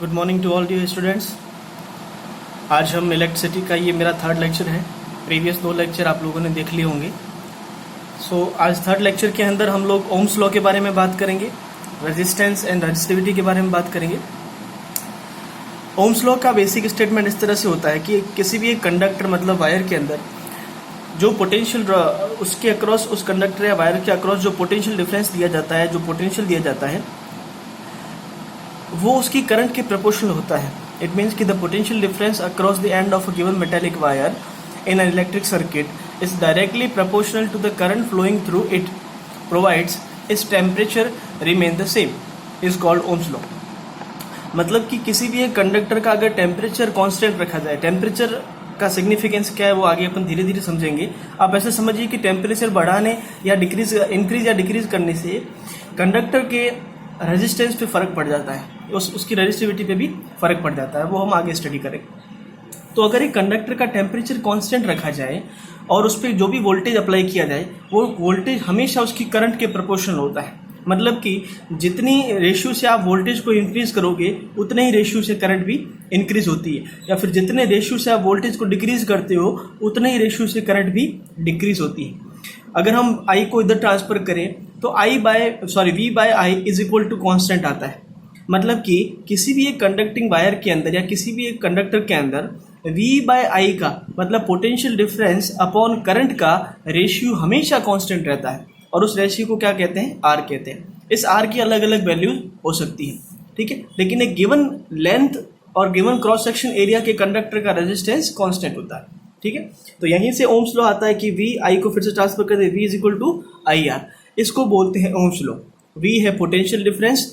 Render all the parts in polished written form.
Good morning to all dear students. आज हम electricity का ये मेरा थर्ड लेक्चर है। प्रीवियस 2 लेक्चर आप लोगों ने देख लिए होंगे। आज थर्ड लेक्चर के अंदर हम लोग ओम्स लॉ के बारे में बात करेंगे, रेजिस्टेंस एंड रेजिस्टिविटी के बारे में बात करेंगे। ओम्स लॉ का बेसिक स्टेटमेंट इस तरह से होता है कि किसी भी एक कंडक्टर मतलब वायर के अंदर जो पोटेंशियल उसके अक्रॉस, उस कंडक्टर या वायर के अक्रॉस जो पोटेंशियल डिफरेंस दिया जाता है, जो पोटेंशियल दिया जाता है, वो उसकी करंट के प्रोपोर्शनल होता है। इट मीन्स कि the potential difference across the end of a given metallic wire in an electric circuit is directly proportional to the current flowing through it provides its temperature remain the same is called Ohm's law. मतलब कि किसी भी एक conductor का अगर temperature constant रखा जाए, temperature का सिग्निफिकेंस क्या है वो आगे अपन धीरे धीरे समझेंगे। आप ऐसे समझिए कि टेम्परेचर बढ़ाने या इंक्रीज या डिक्रीज करने से कंडक्टर के रेजिस्टेंस पे फर्क पड़ जाता है, उसकी रेजिस्टिविटी पे भी फर्क पड़ जाता है, वो हम आगे स्टडी करेंगे। तो अगर एक कंडक्टर का टेम्परेचर कांस्टेंट रखा जाए और उस पर जो भी वोल्टेज अप्लाई किया जाए वो वोल्टेज हमेशा उसकी करंट के प्रोपोर्शनल होता है। मतलब कि जितनी रेशियो से आप वोल्टेज को इंक्रीज करोगे उतने ही रेशियो से करंट भी इंक्रीज होती है, या फिर जितने रेशियो से आप वोल्टेज को डिक्रीज करते हो उतने ही रेशियो से करंट भी डिक्रीज होती है। अगर हम आई को इधर ट्रांसफर करें तो V by I is equal to constant आता है। मतलब कि किसी भी एक कंडक्टिंग वायर के अंदर या किसी भी एक कंडक्टर के अंदर V बाय आई का मतलब पोटेंशियल डिफरेंस अपॉन करंट का रेशियो हमेशा कांस्टेंट रहता है, और उस रेशियो को क्या कहते हैं? R कहते हैं। इस R की अलग अलग वैल्यूज हो सकती है, ठीक है, लेकिन एक गिवन लेंथ और गिवन क्रॉस सेक्शन एरिया के कंडक्टर का रेजिस्टेंस कांस्टेंट होता है, ठीक है। तो यहीं से ओम्स लॉ आता है कि V आई को फिर से ट्रांसफर कर दे, V is equal to I R. इसको बोलते हैं ओम्स लॉ। V है पोटेंशियल डिफरेंस,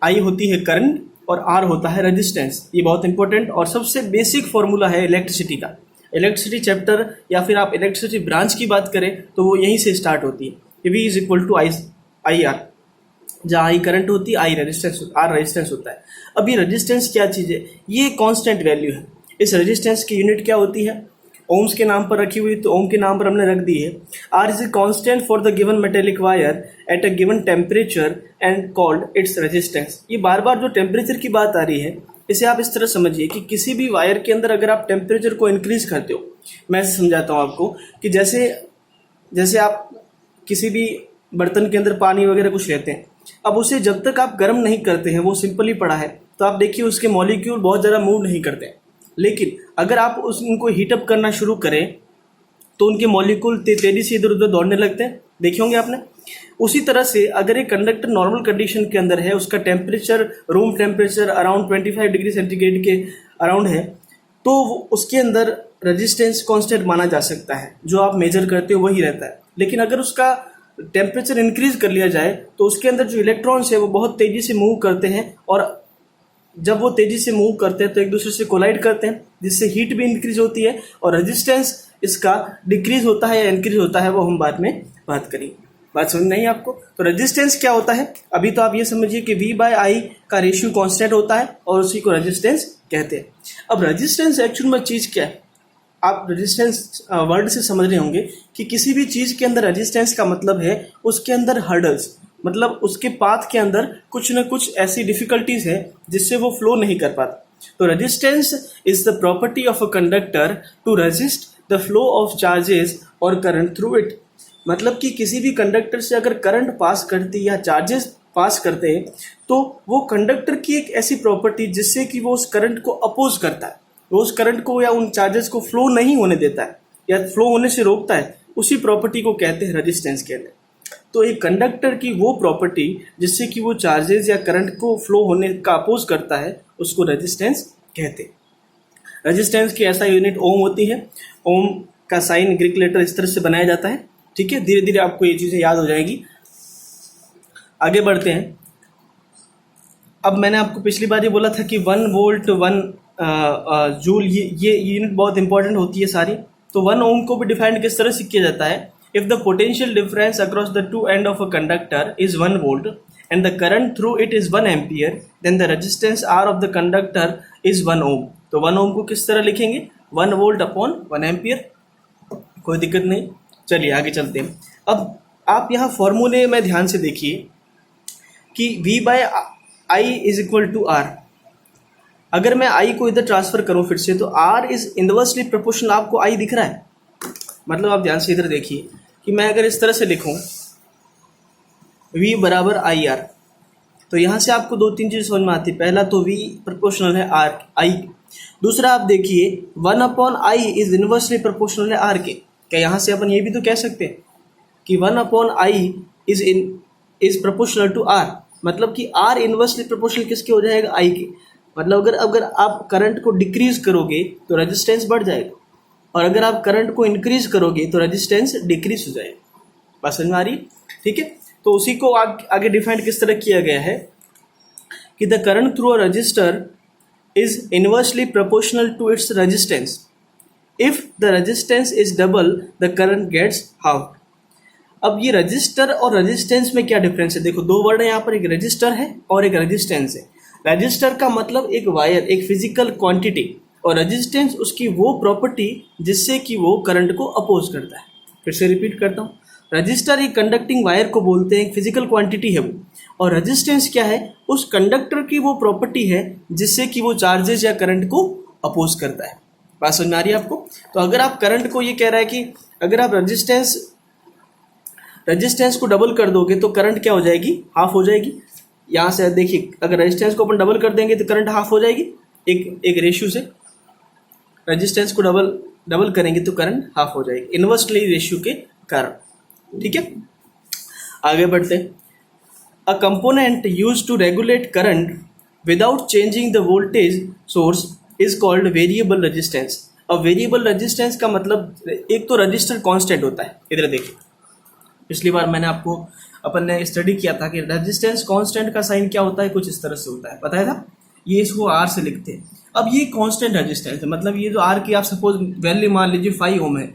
I होती है करंट और R होता है रेजिस्टेंस। ये बहुत इंपॉर्टेंट और सबसे बेसिक फॉर्मूला है इलेक्ट्रिसिटी का। इलेक्ट्रिसिटी चैप्टर या फिर आप इलेक्ट्रिसिटी ब्रांच की बात करें तो वो यहीं से स्टार्ट होती है कि V is equal to I R, जहाँ आई करंट होती है, आई रेजिस्टेंस, आर रेजिस्टेंस होता है। अब ये रेजिस्टेंस क्या चीज़ है? ये कांस्टेंट वैल्यू है। इस रेजिस्टेंस की यूनिट क्या होती है? ओम्स के नाम पर रखी हुई, तो ओम के नाम पर हमने रख दी है। R is a constant for the given metallic wire at a given temperature and called its resistance. ये बार बार जो टेम्परेचर की बात आ रही है इसे आप इस तरह समझिए कि किसी भी वायर के अंदर अगर आप टेम्परेचर को इंक्रीज करते हो, मैं ऐसे समझाता हूँ आपको कि जैसे आप किसी भी बर्तन के अंदर पानी वगैरह कुछ लेते हैं, अब उसे जब तक आप गर्म नहीं करते हैं, वो सिंपली पड़ा है, तो आप देखिए उसके मॉलिक्यूल बहुत ज़्यादा मूव नहीं करते हैं। लेकिन अगर आप उनको हीटअप करना शुरू करें तो उनके मॉलिक्यूल तेजी से इधर उधर दौड़ने लगते हैं, देखे होंगे आपने। उसी तरह से अगर एक कंडक्टर नॉर्मल कंडीशन के अंदर है, उसका temperature room temperature around 25 degree centigrade के अराउंड है, तो उसके अंदर रेजिस्टेंस कांस्टेंट माना जा सकता है, जो आप मेजर करते हो वही रहता है। लेकिन अगर उसका टेम्परेचर इंक्रीज कर लिया जाए तो उसके अंदर जो इलेक्ट्रॉन्स है वो बहुत तेजी से मूव करते हैं, और जब वो तेजी से मूव करते हैं तो एक दूसरे से कोलाइड करते हैं, जिससे हीट भी इंक्रीज होती है और रेजिस्टेंस इसका डिक्रीज होता है या इंक्रीज होता है, वो हम बाद में बात करेंगे। बात समझ नहीं आपको? तो रेजिस्टेंस क्या होता है? अभी तो आप ये समझिए कि V बाय आई का रेशियो कांस्टेंट होता है और उसी को रेजिस्टेंस कहते हैं। अब रेजिस्टेंस एक्चुअल में चीज़ क्या है? आप रेजिस्टेंस वर्ड से समझ रहे होंगे कि किसी भी चीज़ के अंदर रेजिस्टेंस का मतलब है उसके अंदर हर्डल्स, मतलब उसके पाथ के अंदर कुछ न कुछ ऐसी डिफिकल्टीज है जिससे वो फ्लो नहीं कर पाता। तो resistance is the property of a conductor to resist the flow of charges और करंट थ्रू इट। मतलब कि किसी भी कंडक्टर से अगर करंट पास करती या चार्जेस पास करते हैं तो वो कंडक्टर की एक ऐसी प्रॉपर्टी जिससे कि वो उस करंट को अपोज करता है, वो उस करंट को या उन चार्जेस को फ्लो नहीं होने देता है या फ्लो होने से रोकता है, उसी प्रॉपर्टी को कहते हैं रेजिस्टेंस कहते हैं। तो एक कंडक्टर की वो प्रॉपर्टी जिससे कि वो चार्जेस या करंट को फ्लो होने का अपोज करता है उसको रेजिस्टेंस कहते हैं। रेजिस्टेंस की ऐसा यूनिट ओम होती है। ओम का साइन ग्रीक लेटर इस तरह से बनाया जाता है, ठीक है। धीरे धीरे आपको ये चीज़ें याद हो जाएगी। आगे बढ़ते हैं। अब मैंने आपको पिछली बार ये बोला था कि 1 वोल्ट 1 जूल, ये यूनिट बहुत इंपॉर्टेंट होती है सारी। तो 1 ओम को भी डिफाइंड किस तरह से किया जाता है? If the potential difference across the two ends of a conductor is 1 volt and the current through it is 1 ampere, then the resistance R of the conductor is 1 ohm. तो 1 ohm को किस तरह लिखेंगे? 1 volt upon 1 ampere। कोई दिक्कत नहीं, चलिए आगे चलते हैं। अब आप यहाँ फॉर्मूले में ध्यान से देखिए कि V by I is equal to R। अगर मैं I को इधर ट्रांसफर करूं फिर से, तो R इज इनवर्सली प्रोपोर्शनल, आपको I दिख रहा है, मतलब आप ध्यान से इधर देखिए कि मैं अगर इस तरह से लिखूं V बराबर IR, तो यहाँ से आपको दो तीन चीज़ समझ में आती है। पहला तो V प्रोपोर्शनल है R I, दूसरा आप देखिए 1/I इज इनवर्सली प्रोपोर्शनल है R के। क्या यहाँ से अपन ये भी तो कह सकते हैं कि 1/I is proportional to R, मतलब कि R इनवर्सली प्रोपोर्शनल किसके हो जाएगा, I के। मतलब अगर आप करंट को डिक्रीज करोगे तो रेजिस्टेंस बढ़ जाएगा, और अगर आप करंट को इंक्रीज करोगे तो रेजिस्टेंस डिक्रीज हो जाएगा। बात समझ में आ रही है? ठीक है, तो उसी को आगे डिफाइन किस तरह किया गया है कि the current through a resistor is inversely proportional to its resistance. If the resistance is double the current gets half. अब ये रजिस्टर और रेजिस्टेंस में क्या डिफरेंस है? देखो दो वर्ड है यहाँ पर, एक रजिस्टर है और एक रेजिस्टेंस है। रजिस्टर का मतलब एक वायर, एक फिजिकल क्वांटिटी, और रेजिस्टेंस उसकी वो प्रॉपर्टी जिससे कि वो करंट को अपोज करता है। फिर से रिपीट करता हूँ, रजिस्टर एक कंडक्टिंग वायर को बोलते हैं, एक फिजिकल क्वांटिटी है वो, और रेजिस्टेंस क्या है, उस कंडक्टर की वो प्रॉपर्टी है जिससे कि वो चार्जेस या करंट को अपोज करता है। बात समझ में आ रही है आपको? तो अगर आप करंट को, ये कह रहा है कि अगर आप रेजिस्टेंस को डबल कर दोगे तो करंट क्या हो जाएगी, हाफ हो जाएगी। यहाँ से देखिए, अगर रेजिस्टेंस को अपन डबल कर देंगे तो करंट हाफ हो जाएगी, एक रेशियो से रेजिस्टेंस को डबल करेंगे तो करंट हाफ हो जाएगी, इनवर्सली रेशियो के कारण। ठीक है, आगे बढ़ते हैं। A component used to regulate current without changing the voltage source is called variable resistance. अब वेरिएबल रेजिस्टेंस का मतलब, एक तो रजिस्टर कांस्टेंट होता है, इधर देखिए पिछली बार मैंने आपको, अपन ने स्टडी किया था कि रेजिस्टेंस कांस्टेंट का साइन क्या होता है, कुछ इस तरह से होता है, पता है था? ये इसको R से लिखते हैं। अब ये कांस्टेंट रेजिस्टेंस है, मतलब ये जो R की आप सपोज वैल्यू मान लीजिए 5 ओम है,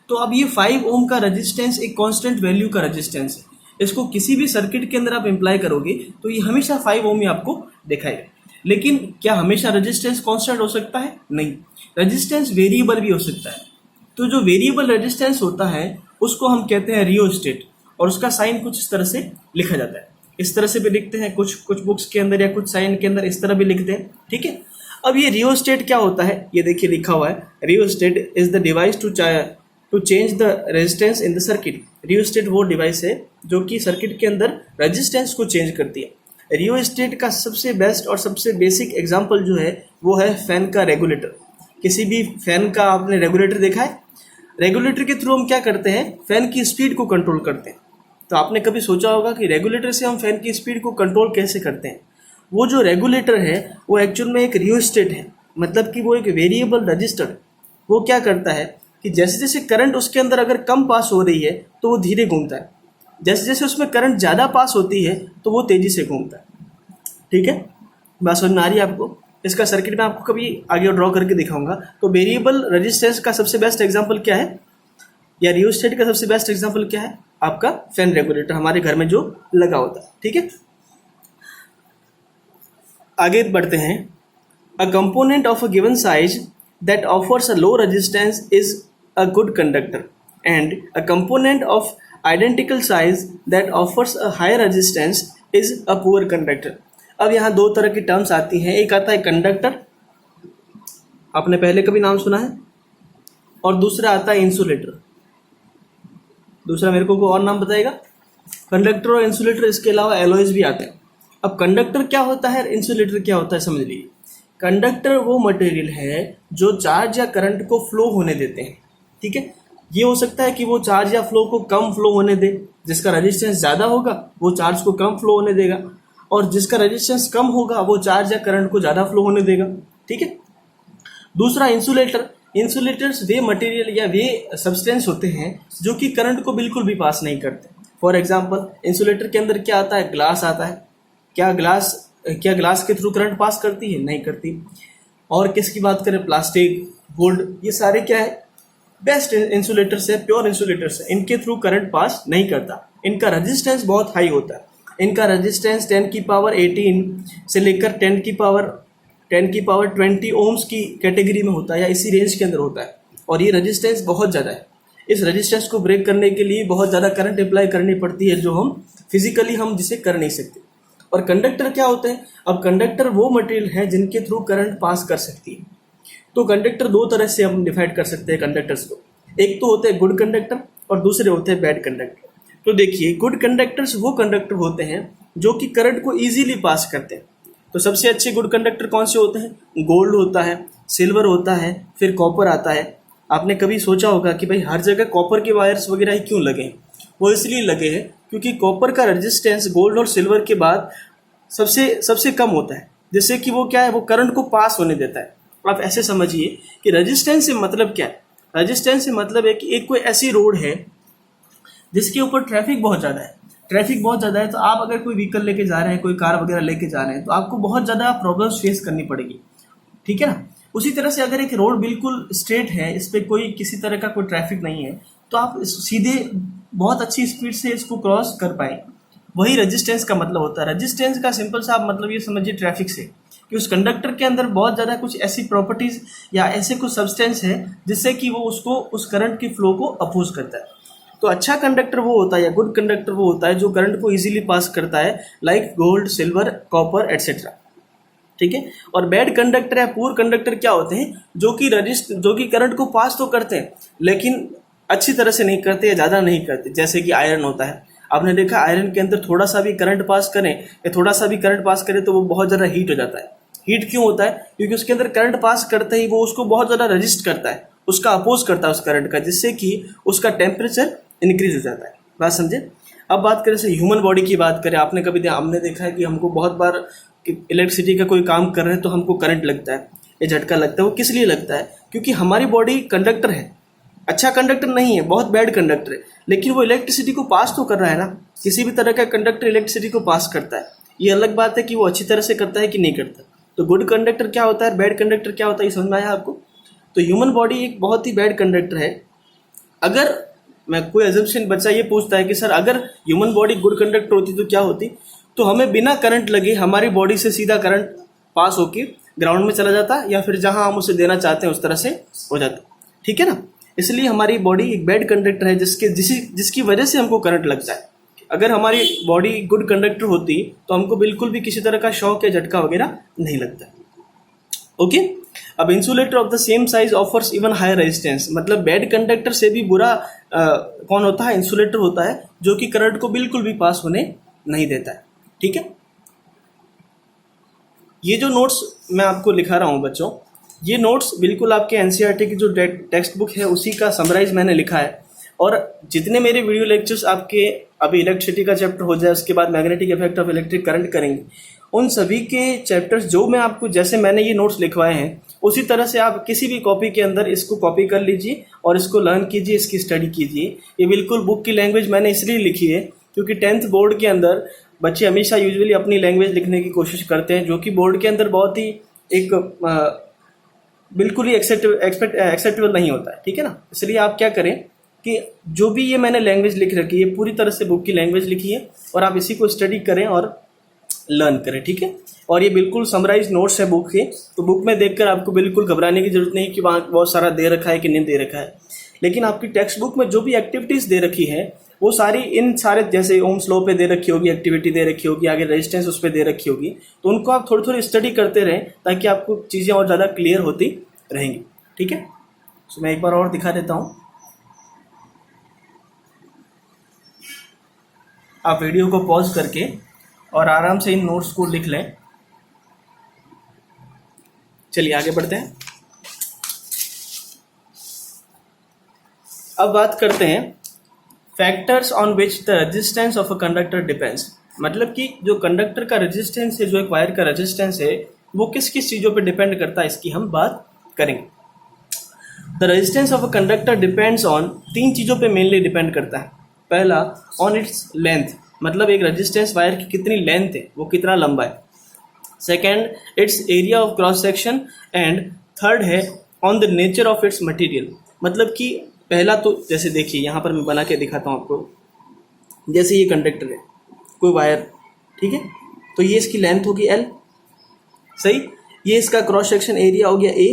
तो अब ये 5 ओम का रेजिस्टेंस एक कांस्टेंट वैल्यू का रेजिस्टेंस है। इसको किसी भी सर्किट के अंदर आप इम्प्लाई करोगे तो ये हमेशा 5 ओम ही आपको दिखाएगा। लेकिन क्या हमेशा रेजिस्टेंस कांस्टेंट हो सकता है? नहीं, रेजिस्टेंस वेरिएबल भी हो सकता है। तो जो वेरिएबल रेजिस्टेंस होता है उसको हम कहते हैं रियोस्टेट, और उसका साइन कुछ इस तरह से लिखा जाता है। इस तरह से भी लिखते हैं कुछ बुक्स के अंदर, या कुछ साइन के अंदर इस तरह भी लिखते हैं। ठीक है, अब ये रियोस्टेट क्या होता है, ये देखिए लिखा हुआ है, rheostat is the device to change the resistance in the circuit. Rheostat वो डिवाइस है जो कि सर्किट के अंदर रेजिस्टेंस को चेंज करती है। रियोस्टेट का सबसे बेस्ट और सबसे बेसिक एग्जांपल जो है वो है फैन का रेगुलेटर। किसी भी फैन का आपने रेगुलेटर देखा है? रेगुलेटर के थ्रू हम क्या करते हैं, फैन की स्पीड को कंट्रोल करते हैं। तो आपने कभी सोचा होगा कि रेगुलेटर से हम फैन की स्पीड को कंट्रोल कैसे करते हैं? वो जो रेगुलेटर है वो एक्चुअल में एक रियोस्टेट है, मतलब कि वो एक वेरिएबल रजिस्टर। वो क्या करता है कि जैसे जैसे करंट उसके अंदर अगर कम पास हो रही है तो वो धीरे घूमता है, जैसे जैसे उसमें करंट ज़्यादा पास होती है तो वो तेज़ी से घूमता है। ठीक है, बात समझ में आ रही है आपको? इसका सर्किट मैं आपको कभी आगे ड्रॉ करके दिखाऊंगा। तो वेरिएबल रेजिस्टेंस का सबसे बेस्ट एग्जांपल क्या है, या रियोस्टेट का सबसे बेस्ट एग्जांपल क्या है? आपका फैन रेगुलेटर हमारे घर में जो लगा होता है। ठीक है, आगे बढ़ते हैं। A component of a given size that offers a low resistance is a good conductor, and a component of identical size that offers a higher resistance is a poor conductor. अब यहाँ दो तरह की टर्म्स आती हैं, एक आता है कंडक्टर, आपने पहले कभी नाम सुना है, और दूसरा आता है इंसुलेटर। दूसरा मेरे को और नाम बताएगा? कंडक्टर और इंसुलेटर, इसके अलावा एलॉयज भी आते हैं। अब कंडक्टर क्या होता है, इंसुलेटर क्या होता है, समझ लीजिए। कंडक्टर वो मटेरियल है जो चार्ज या करंट को फ्लो होने देते हैं। ठीक है, ये हो सकता है कि वो चार्ज या फ्लो को कम फ्लो होने दे, जिसका रेजिस्टेंस ज़्यादा होगा वो चार्ज को कम फ्लो होने देगा, और जिसका रेजिस्टेंस कम होगा वो चार्ज या करंट को ज़्यादा फ्लो होने देगा। ठीक है, दूसरा इंसुलेटर। इंसुलेटर्स वे मटेरियल या वे सब्सटेंस होते हैं जो कि करंट को बिल्कुल भी पास नहीं करते। फॉर एग्जांपल, इंसुलेटर के अंदर क्या आता है, ग्लास आता है। क्या ग्लास के थ्रू करंट पास करती है? नहीं करती। और किसकी बात करें, प्लास्टिक, वुड, ये सारे क्या है, बेस्ट इंसुलेटर्स है, प्योर इंसुलेटर्स है। इनके थ्रू करंट पास नहीं करता, इनका रेजिस्टेंस बहुत हाई होता है। इनका रेजिस्टेंस 10 की पावर 18 से लेकर 10 की पावर 20 ओम्स की कैटेगरी में होता है, या इसी रेंज के अंदर होता है, और ये रेजिस्टेंस बहुत ज़्यादा है। इस रेजिस्टेंस को ब्रेक करने के लिए बहुत ज़्यादा करंट अप्लाई करनी पड़ती है, जो हम फिजिकली जिसे कर नहीं सकते। और कंडक्टर क्या होते हैं? अब कंडक्टर वो मटेरियल है जिनके थ्रू करंट पास कर सकती है। तो कंडक्टर दो तरह से हम डिफाइड कर सकते हैं कंडक्टर्स को। एक तो होते हैं गुड कंडक्टर और दूसरे होते हैं बैड कंडक्टर। तो देखिए, गुड कंडक्टर्स वो कंडक्टर होते हैं जो कि करंट को इजीली पास करते हैं। तो सबसे अच्छे गुड कंडक्टर कौन से होते हैं? गोल्ड होता है, सिल्वर होता है, फिर कॉपर आता है। आपने कभी सोचा होगा कि भाई हर जगह कॉपर के वायर्स वगैरह ही क्यों लगे हैं? वो इसलिए लगे हैं क्योंकि कॉपर का रेजिस्टेंस गोल्ड और सिल्वर के बाद सबसे कम होता है, जिससे कि वो क्या है, वो करंट को पास होने देता है। आप ऐसे समझिए कि रेजिस्टेंस से मतलब क्या है? रेजिस्टेंस से मतलब है कि एक कोई ऐसी रोड है जिसके ऊपर ट्रैफिक बहुत ज़्यादा है। ट्रैफिक बहुत ज़्यादा है तो आप अगर कोई व्हीकल लेके जा रहे हैं, कोई कार वगैरह लेके जा रहे हैं, तो आपको बहुत ज़्यादा प्रॉब्लम्स फेस करनी पड़ेगी, ठीक है ना। उसी तरह से अगर एक रोड बिल्कुल स्ट्रेट है, इस पर कोई किसी तरह का कोई ट्रैफिक नहीं है, तो आप सीधे बहुत अच्छी स्पीड से इसको क्रॉस कर पाए। वही रेजिस्टेंस का मतलब होता है। रेजिस्टेंस का सिंपल सा आप मतलब ये समझिए ट्रैफिक से, कि उस कंडक्टर के अंदर बहुत ज़्यादा कुछ ऐसी प्रॉपर्टीज़ या ऐसे कुछ सब्सटेंस है जिससे कि वो उसको उस करंट की फ्लो को अपोज करता है। तो अच्छा कंडक्टर वो होता है या गुड कंडक्टर वो होता है जो करंट को इजीली पास करता है, like gold, silver, copper etcetera, ठीक है। और बैड कंडक्टर या पुअर कंडक्टर क्या होते हैं? जो कि करंट को पास तो करते हैं लेकिन अच्छी तरह से नहीं करते या ज़्यादा नहीं करते। जैसे कि आयरन होता है, आपने देखा आयरन के अंदर थोड़ा सा भी करंट पास करें या थोड़ा सा भी करंट पास करें तो वो बहुत ज़्यादा हीट हो जाता है। हीट क्यों होता है? क्योंकि उसके अंदर करंट पास करते ही वो उसको बहुत ज़्यादा रेजिस्ट करता है, उसका अपोज करता है उस करंट का, जिससे कि उसका टेम्परेचर इंक्रीज हो जाता है। बात समझे? अब बात करें जैसे ह्यूमन बॉडी की बात करें, हमने देखा है कि हमको बहुत बार इलेक्ट्रिसिटी का कोई काम कर रहे हैं तो हमको करंट लगता है या झटका लगता है। वो किस लिए लगता है? क्योंकि हमारी बॉडी कंडक्टर है, अच्छा कंडक्टर नहीं है, बहुत बैड कंडक्टर है, लेकिन वो इलेक्ट्रिसिटी को पास तो कर रहा है ना। किसी भी तरह का कंडक्टर इलेक्ट्रिसिटी को पास करता है। ये अलग बात है कि वो अच्छी तरह से करता है कि नहीं करता। तो गुड कंडक्टर क्या होता है, बैड कंडक्टर क्या होता है, ये समझ में आया आपको? तो ह्यूमन बॉडी एक बहुत ही बैड कंडक्टर है। अगर मैं कोई एजम्पशन बच्चा ये पूछता है कि सर अगर ह्यूमन बॉडी गुड कंडक्टर होती तो क्या होती, तो हमें बिना करंट लगे हमारी बॉडी से सीधा करंट पास होके ग्राउंड में चला जाता या फिर जहां हम उसे देना चाहते हैं उस तरह से हो जाता, ठीक है ना। इसलिए हमारी बॉडी एक बैड कंडक्टर है जिसकी वजह से हमको करंट लग जाए। अगर हमारी बॉडी गुड कंडक्टर होती तो हमको बिल्कुल भी किसी तरह का शॉक या झटका वगैरह नहीं लगता। ओके, अब insulator of the same size offers even higher resistance, मतलब बैड कंडक्टर से भी बुरा कौन होता है? इंसुलेटर होता है, जो कि करंट को बिल्कुल भी पास होने नहीं देता है, ठीक है। ये जो नोट्स मैं आपको लिखा रहा हूँ बच्चों, ये नोट्स बिल्कुल आपके एनसीईआरटी की जो टेक्स्ट बुक है उसी का समराइज मैंने लिखा है। और जितने मेरे वीडियो लेक्चर्स आपके अभी इलेक्ट्रिसिटी का चैप्टर हो जाए, उसके बाद magnetic effect of electric current करेंगे, उन सभी के चैप्टर्स जो मैं आपको, जैसे मैंने ये नोट्स लिखवाए हैं उसी तरह से आप किसी भी कॉपी के अंदर इसको कॉपी कर लीजिए और इसको लर्न कीजिए, इसकी स्टडी कीजिए। ये बिल्कुल बुक की लैंग्वेज मैंने इसलिए लिखी है क्योंकि 10th बोर्ड के अंदर बच्चे हमेशा यूजुअली अपनी लैंग्वेज लिखने की कोशिश करते हैं, जो कि बोर्ड के अंदर बहुत ही एक बिल्कुल ही एक्सेप्टेबल नहीं होता है, ठीक है ना। इसलिए आप क्या करें कि जो भी ये मैंने लैंग्वेज लिख रखी है पूरी तरह से बुक की लैंग्वेज लिखी है और आप इसी को स्टडी करें और लर्न करें, ठीक है। और ये बिल्कुल समराइज नोट्स है बुक के, तो बुक में देखकर आपको बिल्कुल घबराने की जरूरत नहीं कि वहाँ बहुत सारा दे रखा है कि नहीं दे रखा है। लेकिन आपकी टेक्स्ट बुक में जो भी एक्टिविटीज़ दे रखी है वो सारी इन सारे, जैसे ओम्स लॉ पे दे रखी होगी, एक्टिविटी दे रखी होगी, आगे रेजिस्टेंस उस पर दे रखी होगी, तो उनको आप थोड़ी थोड़ी स्टडी करते रहें ताकि आपको चीज़ें और ज़्यादा क्लियर होती रहेंगी, ठीक है। तो मैं एक बार और दिखा देता हूँ, आप वीडियो को पॉज करके और आराम से इन नोट्स को लिख लें। चलिए आगे बढ़ते हैं। अब बात करते हैं factors on which the resistance of a conductor depends, मतलब कि जो कंडक्टर का रेजिस्टेंस है, जो एक वायर का रेजिस्टेंस है, वो किस किस चीज़ों पे डिपेंड करता है, इसकी हम बात करेंगे। The resistance of a conductor depends on, 3 चीज़ों पे मेनली डिपेंड करता है। पहला, ऑन इट्स लेंथ, मतलब एक रेजिस्टेंस वायर की कितनी लेंथ है, वो कितना लंबा है। Second, its area of cross section, and third है on the nature of its material, मतलब कि पहला तो जैसे देखिए यहाँ पर मैं बना के दिखाता हूँ आपको। जैसे ये कंडक्टर है, कोई वायर, ठीक है, तो ये इसकी लेंथ होगी L, सही। ये इसका क्रॉस सेक्शन एरिया हो गया A,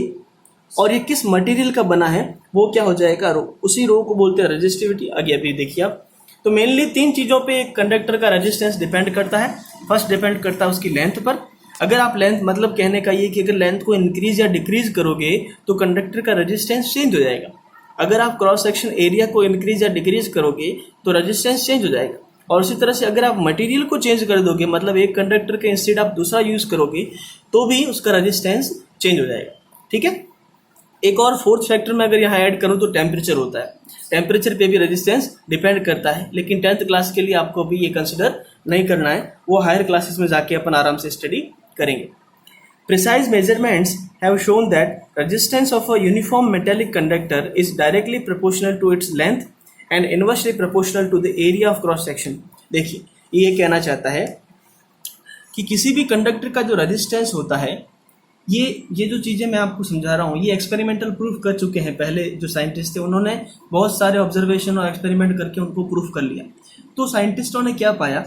और ये किस मटेरियल का बना है वो क्या हो जाएगा, रो। उसी रो को बोलते हैं रेजिस्टिविटी। आगे अभी देखिए आप, तो मेनली तीन चीज़ों पे एक कंडक्टर का रेजिस्टेंस डिपेंड करता है। फर्स्ट डिपेंड करता है उसकी लेंथ पर। अगर आप लेंथ, मतलब कहने का ये कि अगर लेंथ को इंक्रीज या डिक्रीज करोगे तो कंडक्टर का रेजिस्टेंस चेंज हो जाएगा। अगर आप क्रॉस सेक्शन एरिया को इंक्रीज या डिक्रीज करोगे तो रेजिस्टेंस चेंज हो जाएगा। और उसी तरह से अगर आप मटेरियल को चेंज कर दोगे, मतलब एक कंडक्टर के इंस्टेड आप दूसरा यूज करोगे, तो भी उसका रेजिस्टेंस चेंज हो जाएगा। ठीक है। एक और फोर्थ फैक्टर में अगर यहाँ ऐड करूँ तो टेम्परेचर होता है। टेम्परेचर पे भी रेजिस्टेंस डिपेंड करता है, लेकिन 10th क्लास के लिए आपको भी ये कंसिडर नहीं करना है, वो हायर क्लासेस में जाके अपन आराम से स्टडी करेंगे। Precise measurements have shown that resistance of a uniform metallic conductor is directly proportional to its length and inversely proportional to the area of cross section। देखिए, ये कहना चाहता है कि किसी भी कंडक्टर का जो रेजिस्टेंस होता है, ये जो चीज़ें मैं आपको समझा रहा हूँ, ये एक्सपेरिमेंटल प्रूफ कर चुके हैं। पहले जो साइंटिस्ट थे उन्होंने बहुत सारे ऑब्जर्वेशन और एक्सपेरिमेंट करके उनको प्रूफ कर लिया। तो साइंटिस्टों ने क्या पाया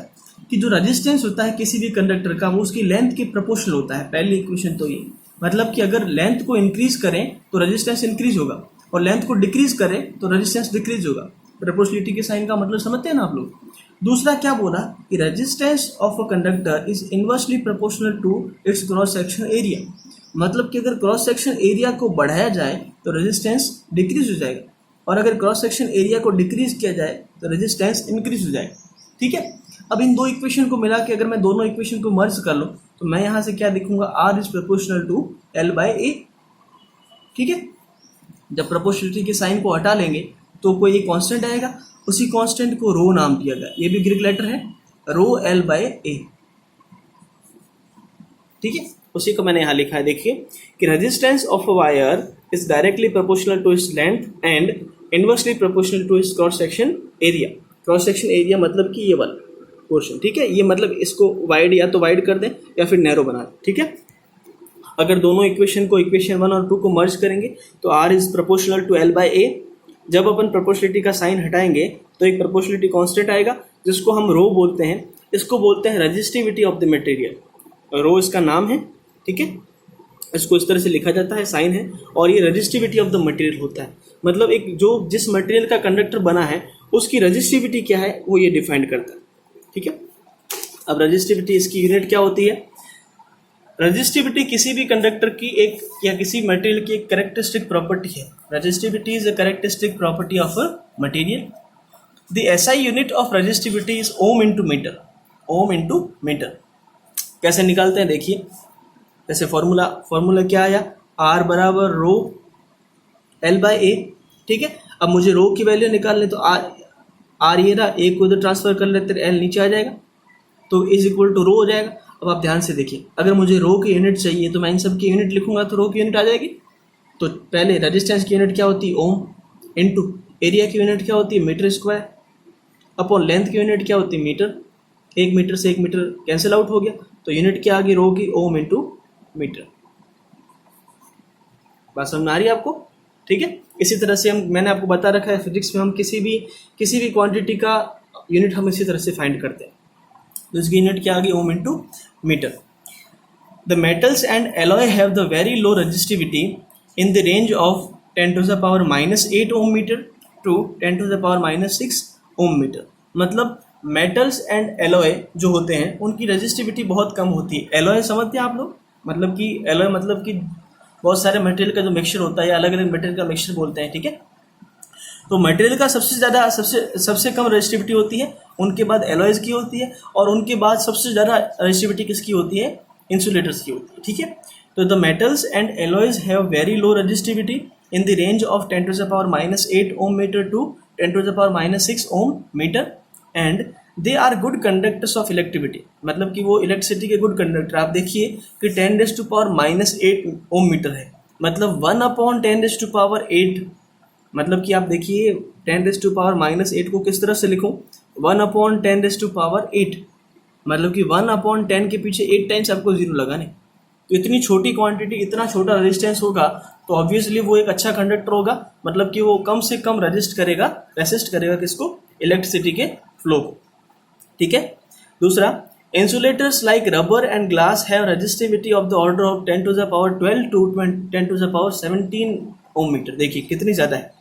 कि जो रेजिस्टेंस होता है किसी भी कंडक्टर का, वो उसकी लेंथ के प्रोपोर्शनल होता है। पहली इक्वेशन तो ये, मतलब कि अगर लेंथ को इंक्रीज करें तो रेजिस्टेंस इंक्रीज होगा, और लेंथ को डिक्रीज करें तो रेजिस्टेंस डिक्रीज होगा। प्रोपोर्शनलिटी के साइन का मतलब समझते हैं ना आप लोग। दूसरा क्या बोला कि resistance of a conductor is inversely proportional to its cross section area. मतलब कि अगर क्रॉस सेक्शन एरिया को बढ़ाया जाए तो रेजिस्टेंस डिक्रीज हो जाएगा, और अगर क्रॉस सेक्शन एरिया को डिक्रीज किया जाए तो रेजिस्टेंस इंक्रीज हो जाएगा। ठीक है। अब इन दो इक्वेशन को मिला के अगर मैं दोनों इक्वेशन को मर्ज कर लूँ तो मैं यहाँ से क्या लिखूंगा, R is proportional to L by A. ठीक है। जब प्रोपोर्शनलिटी के साइन को हटा लेंगे तो कोई एक कांस्टेंट आएगा, उसी कांस्टेंट को रो नाम दिया गया, ये भी ग्रीक लेटर है, रो एल बाय ए। ठीक है। उसी को मैंने यहाँ लिखा है, देखिए कि resistance of a wire is directly proportional to its length and inversely proportional to its cross section area. Cross section area मतलब कि ये वाला पोर्शन। ठीक है। ये मतलब इसको वाइड या तो वाइड कर दें या फिर नैरो बना दें। ठीक है। अगर दोनों इक्वेशन को, इक्वेशन 1 और 2 को मर्ज करेंगे तो R is proportional to L by A. जब अपन प्रोपोर्शनलिटी का साइन हटाएंगे तो एक प्रोपोर्शनलिटी कांस्टेंट आएगा जिसको हम रो बोलते हैं। इसको बोलते हैं रेजिस्टिविटी ऑफ द मटेरियल। रो इसका नाम है। ठीक है। इसको इस तरह से लिखा जाता है, साइन है, और ये रेजिस्टिविटी ऑफ द मटेरियल होता है। मतलब एक जो जिस मटेरियल का कंडक्टर बना है उसकी रेजिस्टिविटी क्या है वो ये डिफाइन करता है। ठीक है। अब रेजिस्टिविटी, इसकी यूनिट क्या होती है? रेजिस्टिविटी किसी भी कंडक्टर की एक या किसी मटेरियल की एक कैरेक्टरिस्टिक प्रॉपर्टी है। Resistivity is a characteristic property of a material. The SI unit of resistivity is ohm into metre. Ohm into metre कैसे निकालते हैं, देखिए। जैसे फॉर्मूला क्या आया, आर बराबर रो एल बाय ए। ठीक है। अब मुझे रो की वैल्यू निकालने, तो आर ये रहा, ए को इधर ट्रांसफर कर लेते, एल नीचे आ जाएगा, तो इज इक्वल टू रो हो जाएगा। अब आप ध्यान से देखिए, अगर मुझे रो की यूनिट चाहिए तो मैं इन सब की यूनिट लिखूंगा तो रो की यूनिट आ जाएगी। तो पहले रेजिस्टेंस की यूनिट क्या होती है, ओम, इनटू एरिया की यूनिट क्या होती है, मीटर स्क्वायर, अपॉन लेंथ की यूनिट क्या होती है, मीटर। 1 मीटर से 1 मीटर कैंसिल आउट हो गया, तो यूनिट क्या आ गई, रो की, ओम इनटू मीटर। बात समझ में आ रही है आपको? ठीक है। इसी तरह से मैंने आपको बता रखा है फिजिक्स में हम किसी भी क्वांटिटी का यूनिट हम इसी तरह से फाइंड करते हैं। तो इसकी यूनिट क्या आ गई, ohm into metre. The metals and alloy have the very low resistivity in the range of 10⁻⁻8 ohm metre to 10⁻⁻6 ohm metre. मतलब मेटल्स एंड एलॉय जो होते हैं उनकी रेजिस्टिविटी बहुत कम होती है। एलॉय समझते हैं आप लोग? मतलब कि एलॉय मतलब कि बहुत सारे मटेरियल का जो मिक्सचर होता है, या अलग अलग मटेरियल का मिक्सचर बोलते हैं। ठीक है। तो मटेरियल का सबसे कम रेजिस्टिविटी होती है, उनके बाद एलॉयज की होती है, और उनके बाद सबसे ज़्यादा रेजिस्टिविटी किसकी होती है, इंसुलेटर्स की होती है। ठीक है। तो the metals and alloys have very low resistivity in the range of 10⁻⁻8 ohm metre to 10⁻⁻6 ohm metre, and they are good conductors of electricity. मतलब कि वो इलेक्ट्रिसिटी के गुड कंडक्टर। आप देखिए कि 10⁻⁻8 ओम मीटर है, मतलब 1/10⁻8। मतलब कि आप देखिए 10⁻⁻8 को किस तरह से लिखूं, 1/10⁻8। मतलब कि 1/10 के पीछे 8 टाइम्स आपको जीरो लगाने। तो इतनी छोटी क्वांटिटी, इतना छोटा रेजिस्टेंस होगा तो ऑब्वियसली वो एक अच्छा कंडक्टर होगा। मतलब कि वो कम से कम रेसिस्ट करेगा किसको, इलेक्ट्रिसिटी के फ्लो को। ठीक है। दूसरा, insulators like rubber and glass have resistivity of the order of 10⁻12 to 10⁻17 ohm metre. देखिए कितनी ज़्यादा है,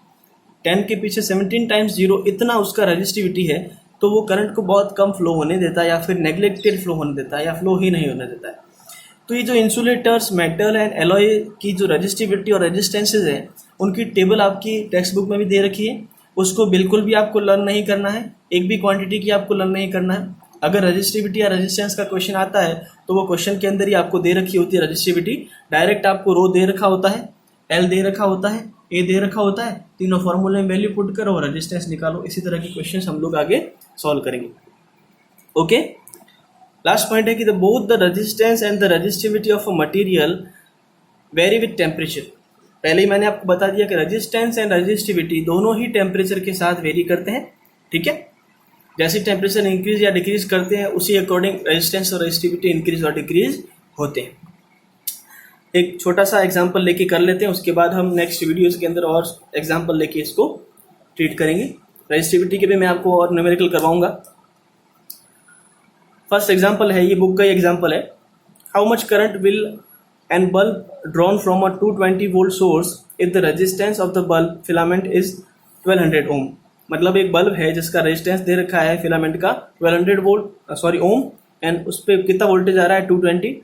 10 के पीछे 17 टाइम्स जीरो, इतना उसका रेजिस्टिविटी है तो वो करंट को बहुत कम फ्लो होने देता है या फिर नेग्लेक्टेड फ्लो होने देता है या फ्लो ही नहीं होने देता है। तो ये जो इंसुलेटर्स, मेटल एंड एलॉय की जो रेजिस्टिविटी और रेजिस्टेंसेज है उनकी टेबल आपकी टेक्स्ट बुक में भी दे रखी है, उसको बिल्कुल भी आपको लर्न नहीं करना है, एक भी क्वांटिटी की आपको लर्न नहीं करना है। अगर रेजिस्टिविटी या रेजिस्टेंस का क्वेश्चन आता है तो वो क्वेश्चन के अंदर ही आपको दे रखी होती है रेजिस्टिविटी, डायरेक्ट आपको रो दे रखा होता है, एल दे रखा होता है, ए दे रखा होता है, तीनों फॉर्मूले में वैल्यू पुट करो और रेजिस्टेंस निकालो। इसी तरह के क्वेश्चन हम लोग आगे सॉल्व करेंगे। ओके, लास्ट पॉइंट है कि both the resistance and the resistivity of a material very with temperature. पहले ही मैंने आपको बता दिया कि रेजिस्टेंस एंड रेजिस्टिविटी दोनों ही टेम्परेचर के साथ वेरी करते हैं। ठीक है, जैसे टेम्परेचर इंक्रीज या डिक्रीज करते हैं उसी अकॉर्डिंग रेजिस्टेंस और रेजिस्टिविटी इंक्रीज और डिक्रीज होते हैं। एक छोटा सा एग्जांपल लेके कर लेते हैं, उसके बाद हम नेक्स्ट वीडियोस के अंदर और एग्जांपल लेके इसको ट्रीट करेंगे। रेजिस्टिविटी के भी मैं आपको और न्यूमेरिकल करवाऊंगा। फर्स्ट एग्जांपल है, ये बुक का ही एग्जांपल है। How much current will an bulb drawn from a 220 volt source if the resistance of the bulb filament is 1200 ओम। मतलब एक बल्ब है जिसका रेजिस्टेंस दे रखा है फिलामेंट का 1200 ओम एंड उस पर कितना वोल्टेज आ रहा है 220।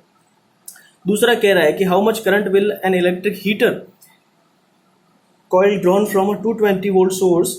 दूसरा कह रहा है कि how much current will an electric heater coil drawn from a 220 volt source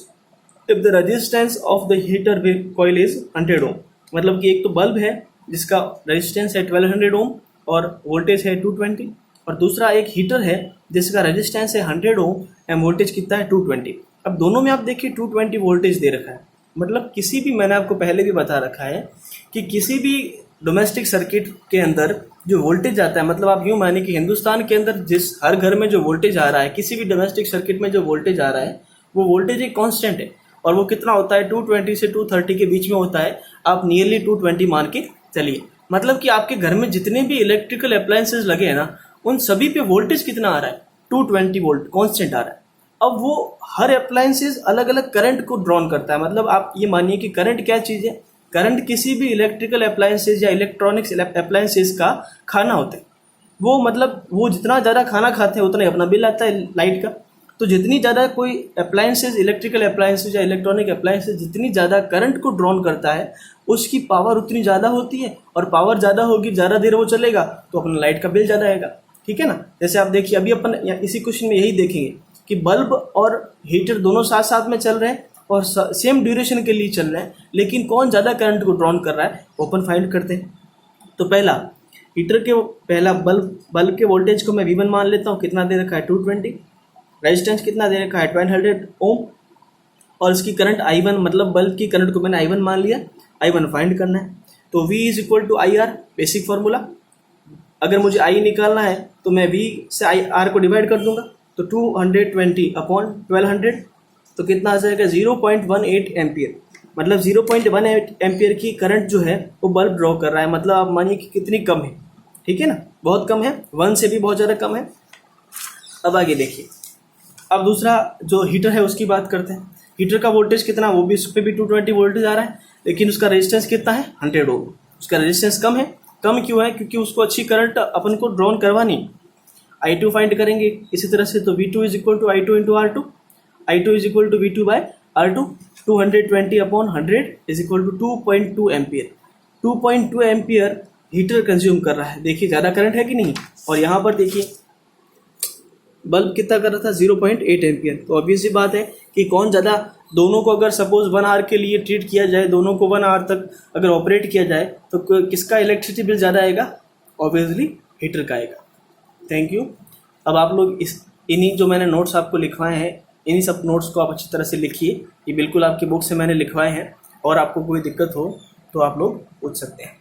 if the resistance of the heater coil is 100 ओम। मतलब कि एक तो बल्ब है जिसका रेजिस्टेंस है 1200 ओम और वोल्टेज है 220, और दूसरा एक हीटर है जिसका रेजिस्टेंस है 100 ओम एंड वोल्टेज कितना है 220। अब दोनों में आप देखिए 220 वोल्टेज दे रखा है। मतलब किसी भी, मैंने आपको पहले भी बता रखा है कि किसी भी डोमेस्टिक सर्किट के अंदर जो वोल्टेज आता है, मतलब आप यूँ माने कि हिंदुस्तान के अंदर जिस हर घर में जो वोल्टेज आ रहा है, किसी भी डोमेस्टिक सर्किट में जो वोल्टेज आ रहा है वो वोल्टेज एक कांस्टेंट है, और वो कितना होता है 220 से 230 के बीच में होता है। आप नियरली 220 मान के चलिए। मतलब कि आपके घर में जितने भी इलेक्ट्रिकल अप्लायंसेज लगे हैं ना, उन सभी पे वोल्टेज कितना आ रहा है 220 वोल्ट कांस्टेंट आ रहा है। अब वो हर अप्लायंसेज अलग अलग करंट को ड्रॉन करता है। मतलब आप ये मानिए कि करंट क्या चीज़ है, करंट किसी भी इलेक्ट्रिकल अप्लायंसेज या इलेक्ट्रॉनिक्स अप्लायंसेज का खाना होता है। वो मतलब वो जितना ज़्यादा खाना खाते हैं उतना ही अपना बिल आता है लाइट का। तो जितनी ज़्यादा कोई अप्लायंसेज, इलेक्ट्रिकल अप्लायंसेज या इलेक्ट्रॉनिक अप्लायंसेज जितनी ज़्यादा करंट को ड्रॉन करता है उसकी पावर उतनी ज़्यादा होती है, और पावर ज़्यादा होगी, ज़्यादा देर वो चलेगा तो अपना लाइट का बिल ज़्यादा आएगा। ठीक है ना। जैसे आप देखिए अभी अपन इसी क्वेश्चन में यही देखेंगे कि बल्ब और हीटर दोनों साथ साथ में चल रहे हैं और सेम ड्यूरेशन के लिए चल रहे हैं, लेकिन कौन ज़्यादा करंट को ड्रॉन कर रहा है ओपन फाइंड करते हैं। तो पहला हीटर के पहला बल्ब के वोल्टेज को मैं V1 मान लेता हूँ। कितना दे रखा है 220, रेजिस्टेंस कितना दे रखा है 1200 ओम, और इसकी करंट I1, मतलब बल्ब की करंट को मैंने I1 मान लिया। I1 फाइंड करना है तो V is equal to IR, basic formula. अगर मुझे I निकालना है तो मैं V से IR को डिवाइड कर दूंगा, तो 220 अपॉन 1200 तो कितना आ जाएगा 0.18 एम्पियर। मतलब 0.18 एम्पियर की करंट जो है वो बल्ब ड्रॉ कर रहा है। मतलब आप मानिए कि कितनी कम है। ठीक है ना, बहुत कम है, 1 से भी बहुत ज़्यादा कम है। अब आगे देखिए, अब दूसरा जो हीटर है उसकी बात करते हैं। हीटर का वोल्टेज कितना, वो भी उस पर भी 220 वोल्टेज आ रहा है, लेकिन उसका रेजिस्टेंस कितना है 100 ओम। उसका रेजिस्टेंस कम है। कम क्यों है? क्योंकि उसको अच्छी करंट अपन को ड्रॉन करवानी। I2 फाइंड करेंगे इसी तरह से, तो V2 is equal to I2 into R2, I2 is equal to V2 by R2। 220 upon 100 is equal to 2.2 ampere. 2.2 ampere heater consume कर रहा है। देखिए ज़्यादा करंट है कि नहीं। और यहाँ पर देखिए बल्ब कितना कर रहा था 0.8 एम्पियर। तो ऑब्वियस सी बात है कि कौन ज़्यादा, दोनों को अगर सपोज 1 आवर के लिए ट्रीट किया जाए, दोनों को 1 आवर तक अगर ऑपरेट किया जाए तो किसका इलेक्ट्रिसिटी बिल ज़्यादा आएगा? ऑब्वियसली हीटर का आएगा। Thank you. अब आप लोग इन्हीं जो मैंने नोट्स आपको लिखवाए हैं, इन्हीं सब नोट्स को आप अच्छी तरह से लिखिए। ये बिल्कुल आपकी बुक से मैंने लिखवाए हैं, और आपको कोई दिक्कत हो तो आप लोग पूछ सकते हैं।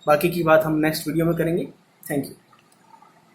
बाकी की बात हम नेक्स्ट वीडियो में करेंगे। Thank you.